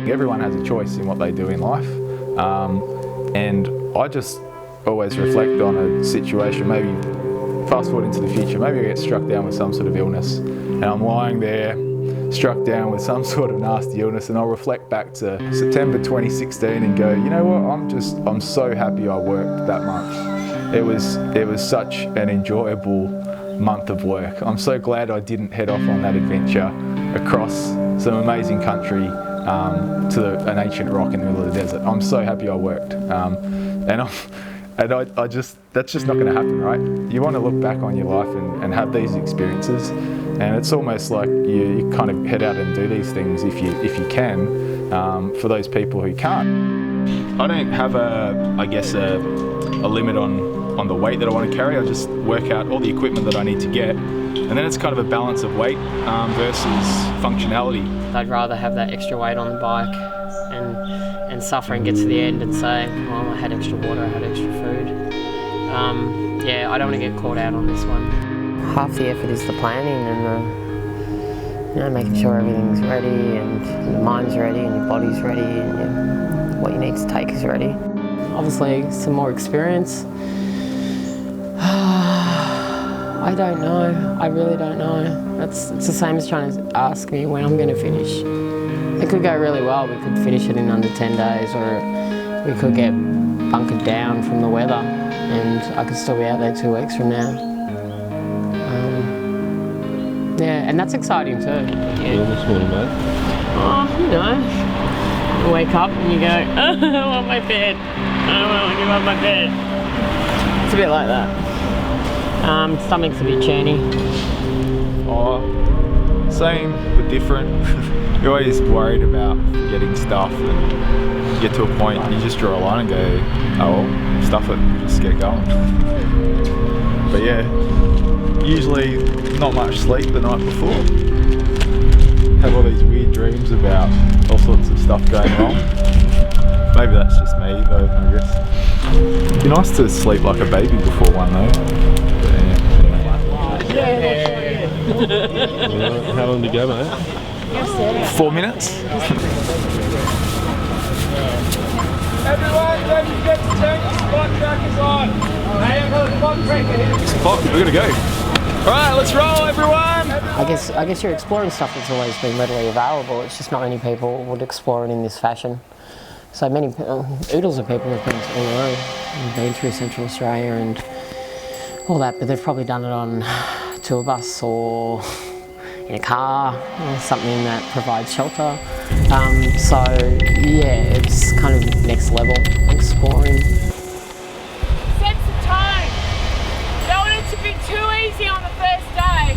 thing. Everyone has a choice in what they do in life. And I just always reflect on a situation, maybe fast forward into the future, maybe I get struck down with some sort of illness and I'm lying there struck down with some sort of nasty illness, and I'll reflect back to September 2016 and go, you know what, I'm so happy I worked that month. It was such an enjoyable month of work. I'm so glad I didn't head off on that adventure across some amazing country to an ancient rock in the middle of the desert. I'm so happy I worked. I just, that's just not going to happen, right? You want to look back on your life and have these experiences, and it's almost like you kind of head out and do these things if you can, for those people who can't. I don't have a limit on the weight that I want to carry. I just work out all the equipment that I need to get, and then it's kind of a balance of weight versus functionality. I'd rather have that extra weight on the bike and suffer and get to the end and say, well, I had extra water, I had extra food. Yeah, I don't want to get caught out on this one. Half the effort is the planning and making sure everything's ready and your mind's ready and your body's ready and what you need to take is ready. Obviously, some more experience. I don't know. I really don't know. It's the same as trying to ask me when I'm going to finish. It could go really well. We could finish it in under 10 days, or we could get bunkered down from the weather and I could still be out there 2 weeks from now. Yeah, and that's exciting too. Yeah, this morning, mate. Oh, you know, you wake up and you go, oh, I want my bed. I want to give up my bed. It's a bit like that. Stomach's a bit churny. Oh, same but different. You're always worried about getting stuff, and you get to a point and you just draw a line and go, oh well, stuff it, just get going. But yeah, usually not much sleep the night before. Have all these weird dreams about all sorts of stuff going wrong. Maybe that's just me though, I guess. It'd be nice to sleep like a baby before one though. How long to go, mate? 4 minutes. Everyone, don't forget to turn your spot trackers on. We're gonna go. All right, let's roll, everyone. I guess you're exploring stuff that's always been readily available. It's just not many people would explore it in this fashion. So many oodles of people have been all over, been through Central Australia and all that, but they've probably done it on a tour bus or in a car or something that provides shelter. So yeah, it's kind of next level exploring. Sense of time. Don't want it to be too easy on the first day.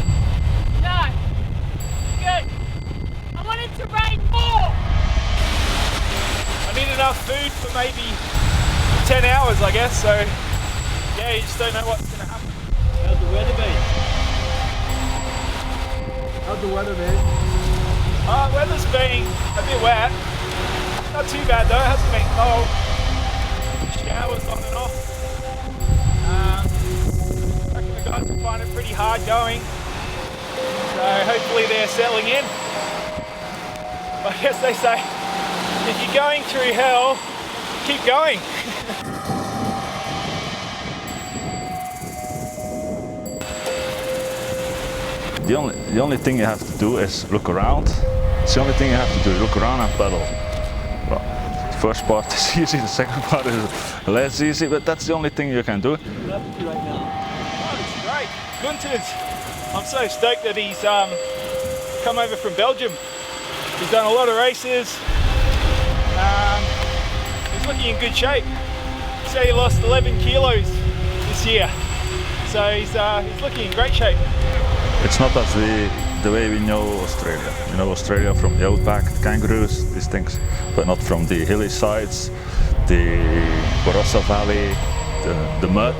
No. Good. I want it to rain more. I need enough food for maybe 10 hours, I guess, so yeah, you just don't know what's going to happen. How's the weather been? How's the weather been? Weather's been a bit wet. Not too bad though, it hasn't been cold. Showers on and off. I reckon the guys will find it pretty hard going. So hopefully they're settling in. But I guess they say, if you're going through hell, keep going. The only thing you have to do is look around. It's the only thing you have to do, look around and pedal. Well, the first part is easy, the second part is less easy, but that's the only thing you can do. Oh, it's great. Gunther's, I'm so stoked that he's come over from Belgium. He's done a lot of races. He's looking in good shape. He said he lost 11 kilos this year. So he's looking in great shape. It's not as the way we know Australia. We know Australia from the outback, the kangaroos, these things, but not from the hilly sides, the Barossa Valley, the mud.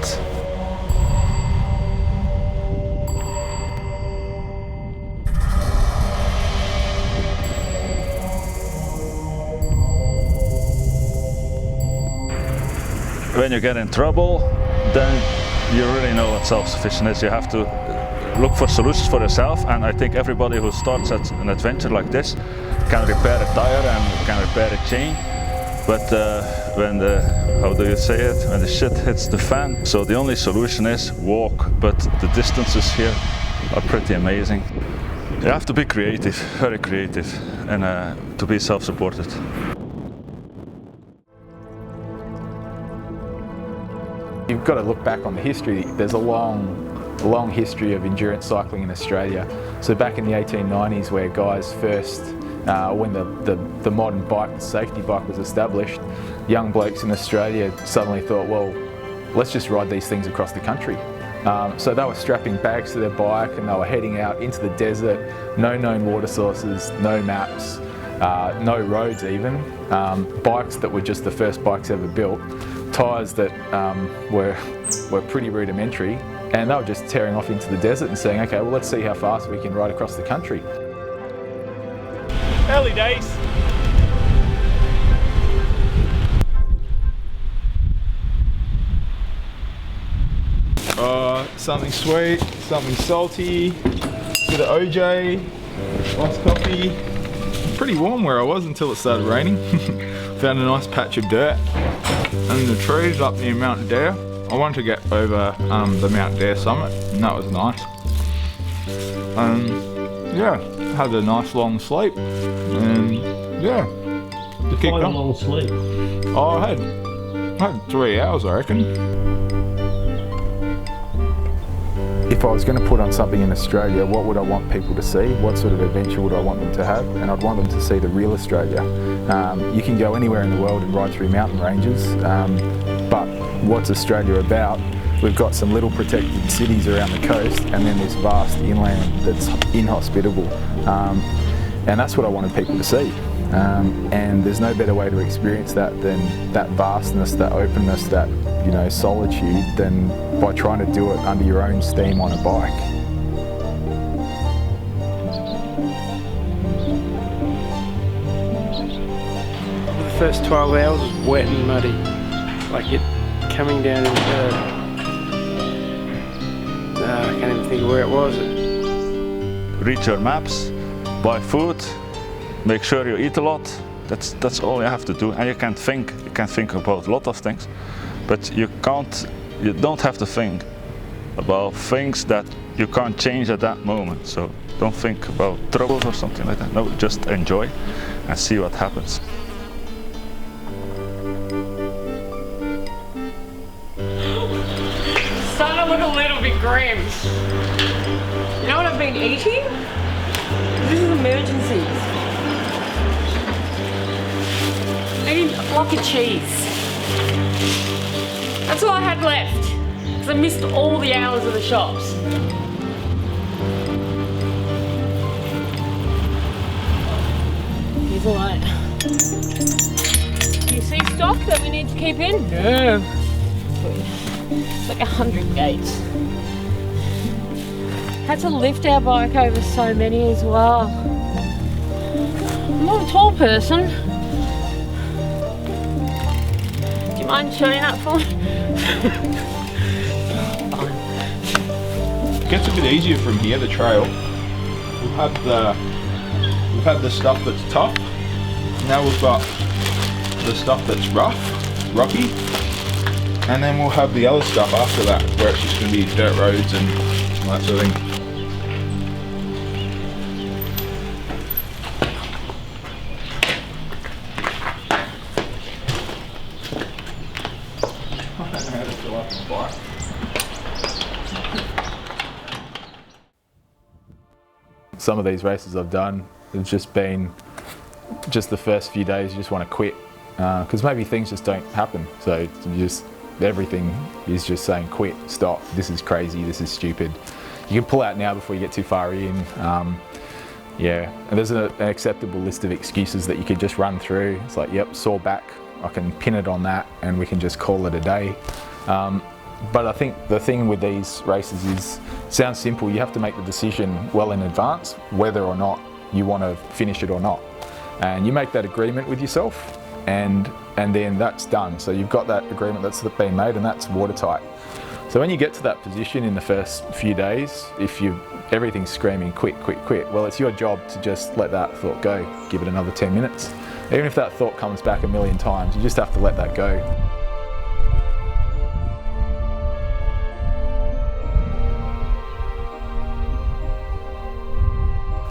When you get in trouble, then you really know what self-sufficient is. You have to look for solutions for yourself, and I think everybody who starts an adventure like this can repair a tire and can repair a chain. But when how do you say it? When the shit hits the fan. So the only solution is walk, but the distances here are pretty amazing. You have to be creative, very creative, and to be self-supported. You've got to look back on the history. There's a long history of endurance cycling in Australia. So back in the 1890s, where guys first, when the modern bike, the safety bike was established, young blokes in Australia suddenly thought, well, let's just ride these things across the country. So they were strapping bags to their bike and they were heading out into the desert, no known water sources, no maps, no roads even, bikes that were just the first bikes ever built, tyres that were pretty rudimentary, and they were just tearing off into the desert and saying, okay, well, let's see how fast we can ride across the country. Early days. Something sweet, something salty, bit of OJ, iced coffee. Pretty warm where I was until it started raining. Found a nice patch of dirt and the trees up near Mount Dare. I wanted to get over the Mount Dare summit, and that was nice. Yeah, had a nice long sleep, and yeah, keep going. Quite a long sleep. Oh, I had 3 hours, I reckon. If I was going to put on something in Australia, what would I want people to see? What sort of adventure would I want them to have? And I'd want them to see the real Australia. You can go anywhere in the world and ride through mountain ranges, but what's Australia about? We've got some little protected cities around the coast, and then this vast inland that's inhospitable. And that's what I wanted people to see. And there's no better way to experience that than that vastness, that openness, that solitude, than by trying to do it under your own steam on a bike. The first 12 hours was wet and muddy, like it coming down into, I can't even think of where it was. Read your maps, buy food, make sure you eat a lot. That's all you have to do, and you can think about a lot of things, but you don't have to think about things that you can't change at that moment. So don't think about troubles or something like that. No, just enjoy and see what happens. Starting to look a little bit grim. You know what I've been eating? This is emergencies. Eating a block of cheese. That's all I had left, because I missed all the hours of the shops. Here's a light. Do you see stock that we need to keep in? No. It's like 100 gates. Had to lift our bike over so many as well. I'm not a tall person. Do you mind showing that for me? It gets a bit easier from here, the trail. We've had the stuff that's tough. Now we've got the stuff that's rocky. And then we'll have the other stuff after that, where it's just going to be dirt roads and that sort of thing. Some of these races I've done have just been the first few days you just want to quit, because maybe things just don't happen. So everything is just saying quit, stop, this is crazy, this is stupid. You can pull out now before you get too far in. Yeah, and there's an acceptable list of excuses that you could just run through. It's like, yep, sore back, I can pin it on that and we can just call it a day. But I think the thing with these races is, it sounds simple, you have to make the decision well in advance whether or not you want to finish it or not. And you make that agreement with yourself, and then that's done. So you've got that agreement that's been made, and that's watertight. So when you get to that position in the first few days, if everything's screaming quick, quick, quick, well, it's your job to just let that thought go, give it another 10 minutes. Even if that thought comes back a million times, you just have to let that go.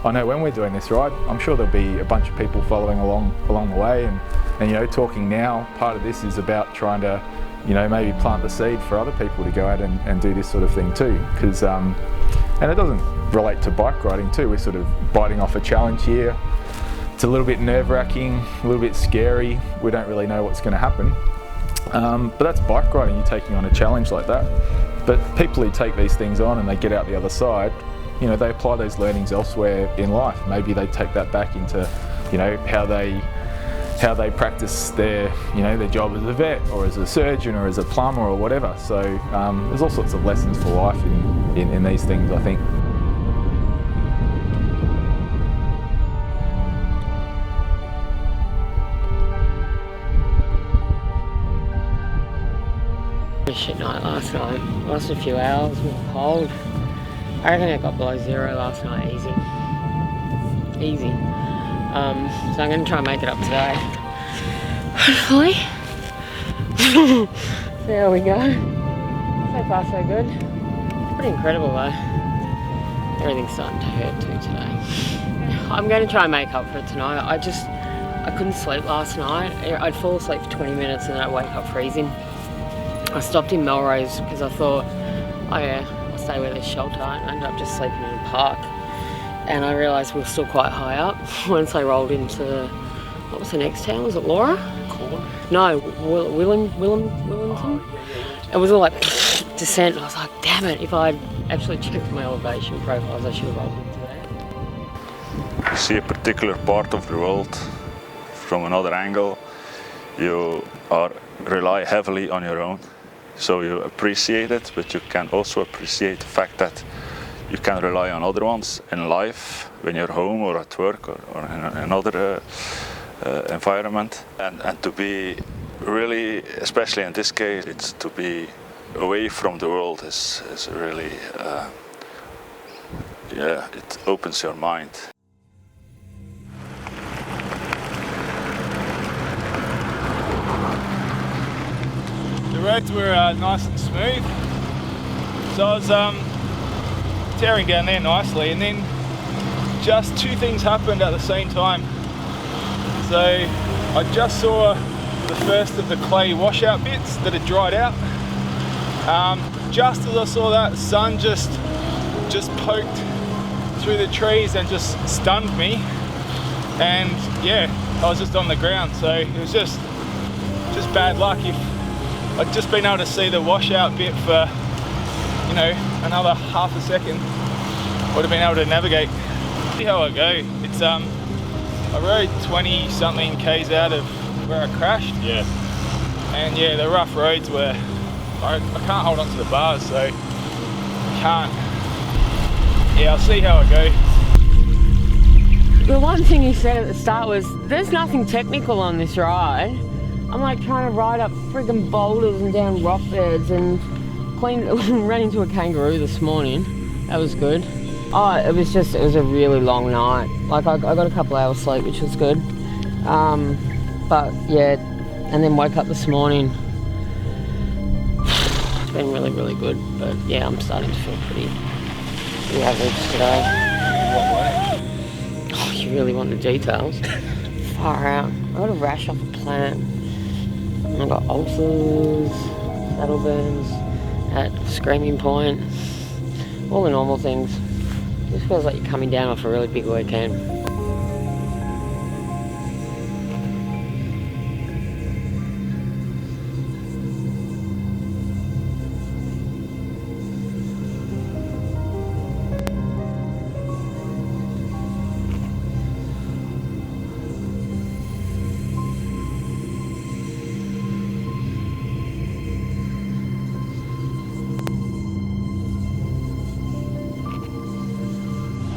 I know when we're doing this ride, I'm sure there'll be a bunch of people following along the way, and you know, talking now, part of this is about trying to, you know, maybe plant the seed for other people to go out and do this sort of thing too, because and it doesn't relate to bike riding too. We're sort of biting off a challenge here. It's a little bit nerve-wracking, a little bit scary. We don't really know what's going to happen, but that's bike riding. You're taking on a challenge like that. But people who take these things on and they get out the other side, you know, they apply those learnings elsewhere in life. Maybe they take that back into, you know, how they practice their, you know, their job as a vet or as a surgeon or as a plumber or whatever. So there's all sorts of lessons for life in these things, I think. Shit night last night. Lost a few hours with the cold. I reckon it got below zero last night, easy. Easy. So I'm going to try and make it up today. Hopefully. There we go. So far so good. It's pretty incredible though. Everything's starting to hurt too today. I'm going to try and make up for it tonight. I couldn't sleep last night. I'd fall asleep for 20 minutes and then I'd wake up freezing. I stopped in Melrose because I thought, oh yeah, I'll stay where there's shelter, and I ended up just sleeping in a park. And I realised we were still quite high up once I rolled into, what was the next town? Was it Laura? No, Wellington. It was all like descent. I was like, damn it, if I'd actually checked my elevation profiles, I should have rolled into that. You see a particular part of the world from another angle, you rely heavily on your own. So you appreciate it, but you can also appreciate the fact that you can rely on other ones in life, when you're home or at work or in another environment. And to be really, especially in this case, it's to be away from the world is really, yeah, it opens your mind. The roads were nice and smooth, so I was tearing down there nicely, and then just two things happened at the same time. So I just saw the first of the clay washout bits that had dried out. Just as I saw that, the sun just poked through the trees and just stunned me, and yeah, I was just on the ground. So it was just bad luck. If I'd just been able to see the washout bit for, you know, another half a second, would have been able to navigate. See how I go. It's I rode 20 something k's out of where I crashed. Yeah. And yeah, the rough roads were, I can't hold on to the bars, so can't. Yeah, I'll see how I go. The one thing you said at the start was, there's nothing technical on this ride. I'm like trying to ride up friggin' boulders and down rock beds and ran into a kangaroo this morning. That was good. Oh, it was a really long night. Like I got a couple hours sleep, which was good. But yeah, and then woke up this morning. It's been really, really good. But yeah, I'm starting to feel pretty average today. Oh, you really want the details? Far out. I got a rash off a plant. I got ulcers, saddle burns at screaming point, all the normal things. It just feels like you're coming down off a really big weekend.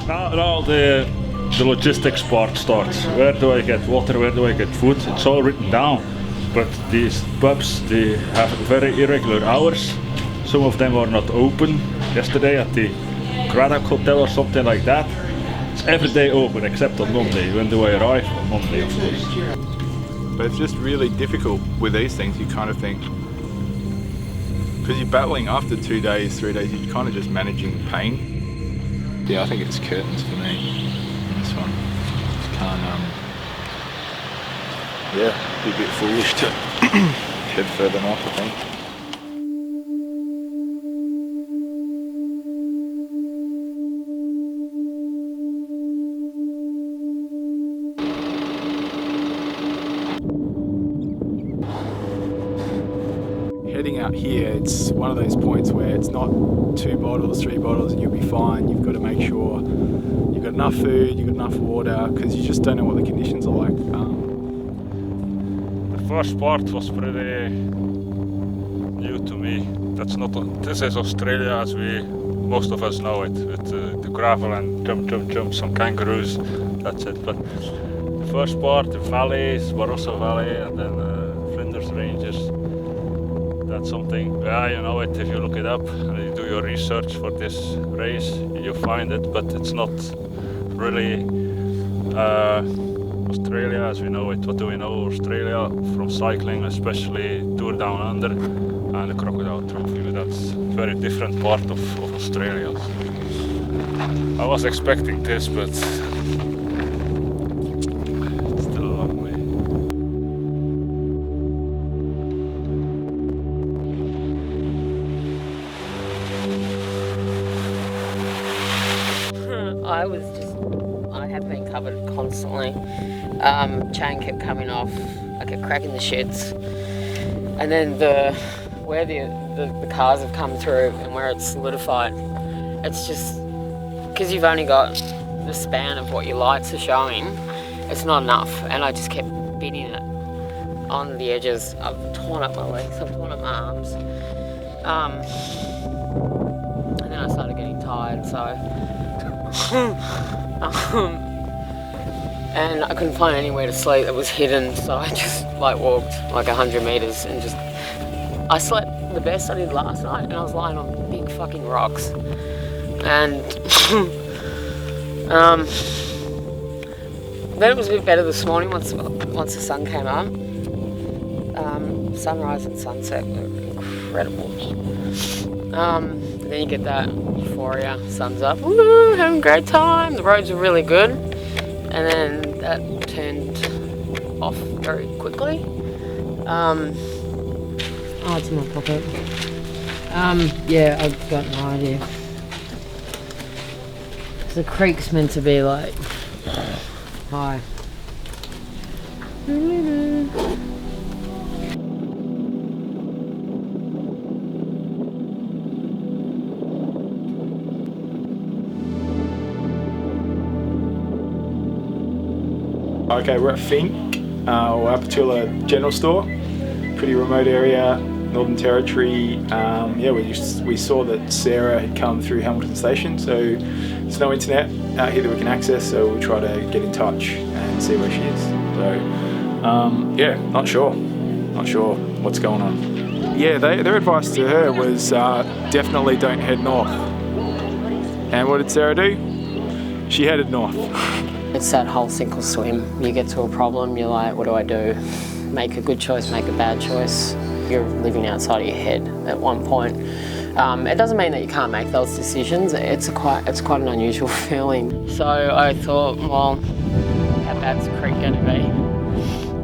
Now the logistics part starts. Where do I get water? Where do I get food? It's all written down. But these pubs, they have very irregular hours. some of them are not open. Yesterday at the Craddock Hotel or something like that, it's every day open except on Monday. When do I arrive? On Monday, of course. But it's just really difficult with these things, you kind of think. Because you're battling after 2 days, 3 days, you're kind of just managing pain. Yeah, I think it's curtains for me in this one. Just can't, yeah, be a bit foolish to head further north, I think. Heading out here, it's one of those points where it's not 2 bottles, 3 bottles and you'll be fine. You've got to make sure you've got enough food, you've got enough water, because you just don't know what the conditions are like. The first part was pretty new to me. This is Australia as most of us know it, with the gravel and jump, some kangaroos, that's it. But the first part, the valleys, Barroso Valley and then Flinders Ranges, that's something, yeah, you know it if you look it up and you do your research for this race, you find it, but it's not really Australia as we know it. What do we know Australia from cycling, especially Tour Down Under and the Crocodile Trophy? That's a very different part of Australia. I was expecting this, but it's still a long way. I have been covered constantly. Chain kept coming off, I kept cracking the sheds. And then where the cars have come through and where it's solidified, it's just, because you've only got the span of what your lights are showing, it's not enough. And I just kept beating it on the edges. I've torn up my legs, I've torn up my arms. And then I started getting tired, so and I couldn't find anywhere to sleep that was hidden, so I just walked 100 meters and I slept the best I did last night, and I was lying on big fucking rocks. And then it was a bit better this morning once the sun came up. Sunrise and sunset were incredible. Then you get that euphoria, sun's up, woo, having a great time, the roads are really good, and then that turned off very quickly. Oh, it's in my pocket. Yeah, I've got no idea. The creek's meant to be high. Okay, we're at Fink, or Apatula General Store. Pretty remote area, Northern Territory. Yeah, we saw that Sarah had come through Hamilton Station, so there's no internet out here that we can access, so we'll try to get in touch and see where she is. So, yeah, not sure what's going on. Yeah, their advice to her was definitely don't head north. And what did Sarah do? She headed north. It's that whole sink or swim. You get to a problem, you're like, what do I do? Make a good choice, make a bad choice. You're living outside of your head at one point. It doesn't mean that you can't make those decisions. It's quite an unusual feeling. So I thought, well, how bad's the creek going to be?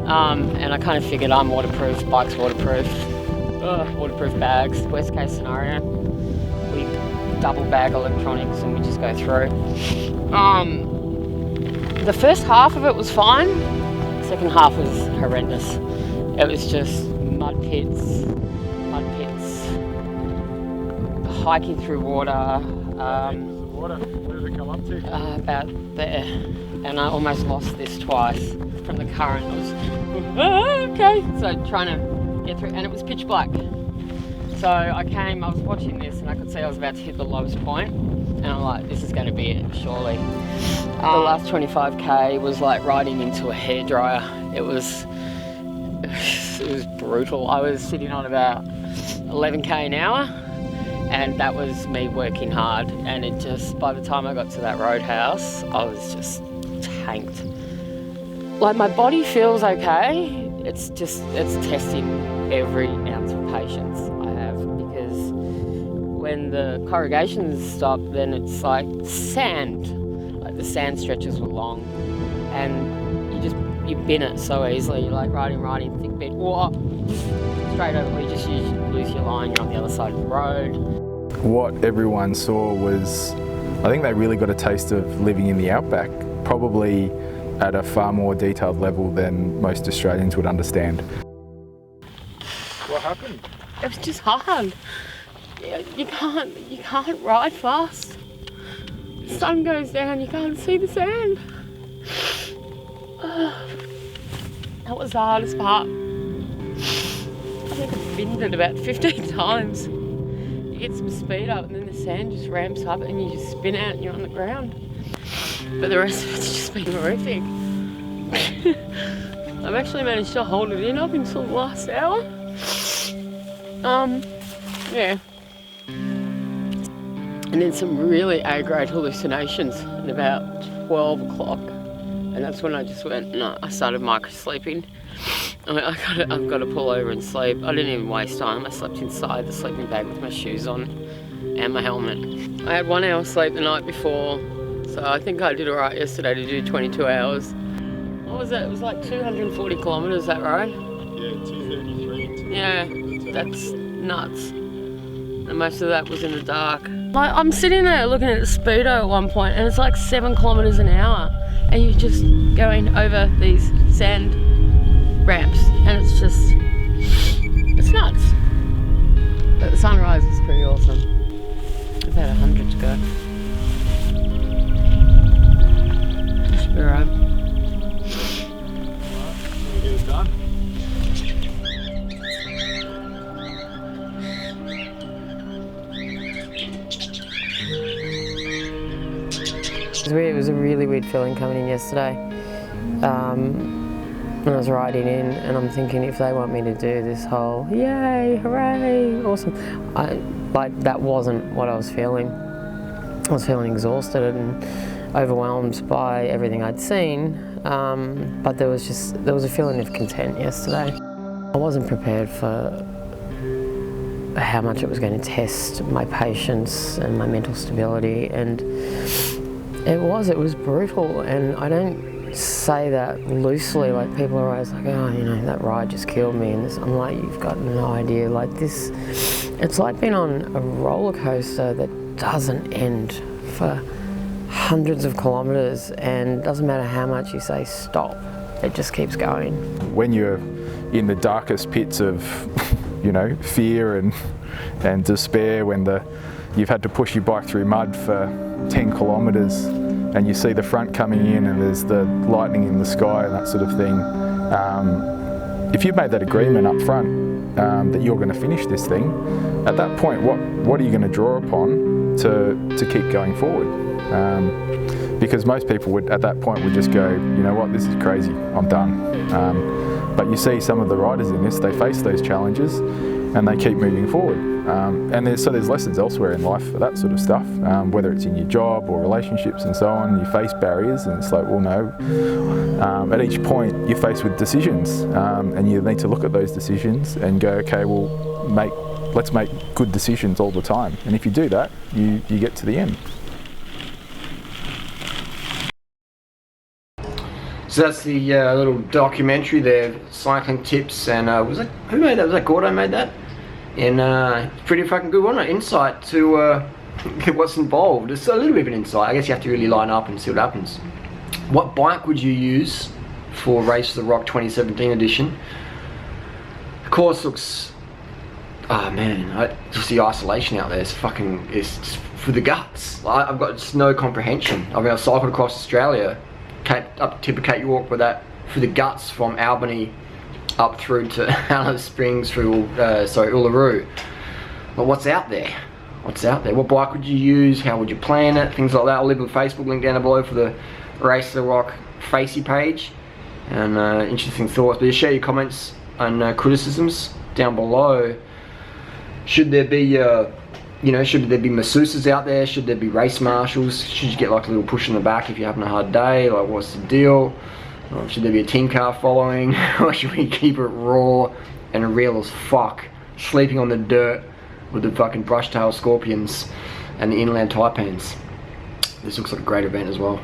And I kind of figured I'm waterproof, bike's waterproof, waterproof bags. Worst case scenario, we double bag electronics and we just go through. The first half of it was fine. The second half was horrendous. It was just mud pits, hiking through water. Where did it come up to? About there. And I almost lost this twice from the current. I was, okay. So trying to get through, and it was pitch black. So I was watching this and I could see I was about to hit the lowest point. And I'm like, this is going to be it, surely. The last 25k was like riding into a hairdryer. It was brutal. I was sitting on about 11k an hour, And that was me working hard, and it just, by the time I got to that roadhouse, I was just tanked. Like, my body feels okay, it's testing every ounce of patience I have, because when the corrugations stop, then it's like sand. Like, the sand stretches were long, and you bin it so easily. You're like riding, thick bit, whoa, straight over, you just lose your line, you're on the other side of the road. What everyone saw was, I think they really got a taste of living in the outback, probably at a far more detailed level than most Australians would understand. What happened? It was just hard. You can't ride fast. The sun goes down, you can't see the sand. That was the hardest part. I think I've binned it about 15 times. You get some speed up and then the sand just ramps up and you just spin out and you're on the ground. But the rest of it's just been horrific. I've actually managed to hold it in up until the last hour. Yeah. And then some really A-grade hallucinations at about 12 o'clock. And that's when I just went, no, I started micro-sleeping. I mean, I've got to pull over and sleep. I didn't even waste time. I slept inside the sleeping bag with my shoes on and my helmet. I had 1 hour sleep the night before, so I think I did all right yesterday to do 22 hours. What was that? It was like 240 kilometres, that road? Yeah, 233. Yeah, that's nuts. And most of that was in the dark. Like, I'm sitting there looking at the speedo at one point, and it's like 7 kilometres an hour, and you're just going over these sand ramps, and it's nuts. But the sunrise is pretty awesome. About 100 to go. Should be right. Get it done. It was a really weird feeling coming in yesterday. When I was riding in, and I'm thinking, if they want me to do this whole yay, hooray, awesome, that wasn't what I was feeling. I was feeling exhausted and overwhelmed by everything I'd seen, but there was a feeling of content yesterday. I wasn't prepared for how much it was going to test my patience and my mental stability, and it was brutal. And I don't say that loosely, like people are always like, oh, you know, that ride just killed me, and this, I'm like, you've got no idea, like this, it's like being on a roller coaster that doesn't end for hundreds of kilometres, and doesn't matter how much you say stop, it just keeps going. When you're in the darkest pits of, you know, fear and despair, when you've had to push your bike through mud for 10 kilometres, and you see the front coming in and there's the lightning in the sky and that sort of thing. If you've made that agreement up front that you're going to finish this thing, at that point, what are you going to draw upon to keep going forward? Because most people would, at that point, would just go, you know what, this is crazy, I'm done. But you see some of the riders in this, they face those challenges and they keep moving forward. And there's lessons elsewhere in life for that sort of stuff, whether it's in your job or relationships and so on. You face barriers, and it's like, well, no. At each point, you're faced with decisions, and you need to look at those decisions and go, okay, well, let's make good decisions all the time. And if you do that, you get to the end. So that's the little documentary there, cycling tips, and who made that? Was that Gordo made that? And pretty fucking good, wasn't it? Insight to what's involved. It's a little bit of an insight. I guess you have to really line up and see what happens. What bike would you use for Race to the Rock 2017 edition? The course looks, oh man, just the isolation out there is just for the guts. I've got just no comprehension. I mean, I've cycled across Australia, up tip of Cape York with that, for the guts from Albany up through to Alice Springs, through Uluru. But what's out there? What's out there? What bike would you use? How would you plan it? Things like that. I'll leave a Facebook link down below for the Race to the Rock Facey page, and interesting thoughts. But just share your comments and criticisms down below. Should there be you know, should there be masseuses out there? Should there be race marshals? Should you get like a little push in the back if you're having a hard day? Like, what's the deal? Or should there be a team car following? Or should we keep it raw and real as fuck? Sleeping on the dirt with the fucking brush tail scorpions and the inland taipans. This looks like a great event as well.